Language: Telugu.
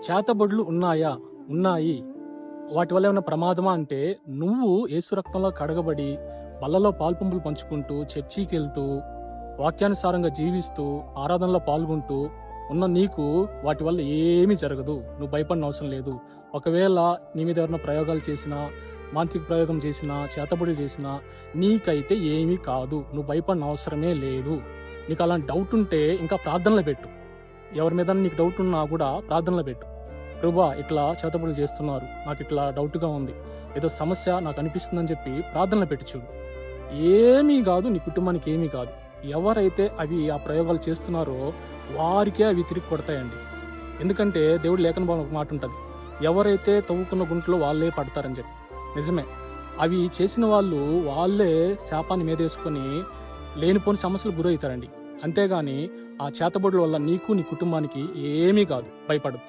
చేతబడులు ఉన్నాయా? ఉన్నాయి. వాటి వల్ల ఏమైనా ప్రమాదమా అంటే, నువ్వు యేసు రక్తంలో కడగబడి, బల్లలో పాలుపంపులు పంచుకుంటూ, చర్చికెళ్తూ, వాక్యానుసారంగా జీవిస్తూ, ఆరాధనలో పాల్గొంటూ ఉన్న నీకు వాటి వల్ల ఏమీ జరగదు. నువ్వు భయపడిన అవసరం లేదు. ఒకవేళ నీ మీద ఎవరైనా ప్రయోగాలు చేసినా, మాంత్రిక ప్రయోగం చేసినా, చేతబడులు చేసినా నీకైతే ఏమీ కాదు. నువ్వు భయపడిన అవసరమే లేదు. నీకు అలాంటి డౌట్ ఉంటే ఇంకా ప్రార్థనలో పెట్టు. ఎవరి మీద నీకు డౌట్ ఉన్నా కూడా ప్రార్థనలో పెట్టు. ప్రభువా, ఇట్లా చేతబడులు చేస్తున్నారు, నాకు ఇట్లా డౌట్గా ఉంది, ఏదో సమస్య నాకు అనిపిస్తుందని చెప్పి ప్రార్థనలో పెట్టి చూడు. ఏమీ కాదు, నీ కుటుంబానికి ఏమీ కాదు. ఎవరైతే ఆ ప్రయోగాలు చేస్తున్నారో వారికే అవి తిరిగి కొడతాయండి. ఎందుకంటే దేవుడు లేఖన భావం ఒక మాట ఉంటుంది, ఎవరైతే తవ్వుకున్న గుంటలో వాళ్ళే పడతారని చెప్పి. నిజమే, అవి చేసిన వాళ్ళే శాపాన్ని మీదేసుకొని లేనిపోని సమస్యలు గురవుతారండి. అంతేగాని ఆ చేతబడుల వల్ల నీకు నీ కుటుంబానికి ఏమీ కాదు. భయపడద్దు.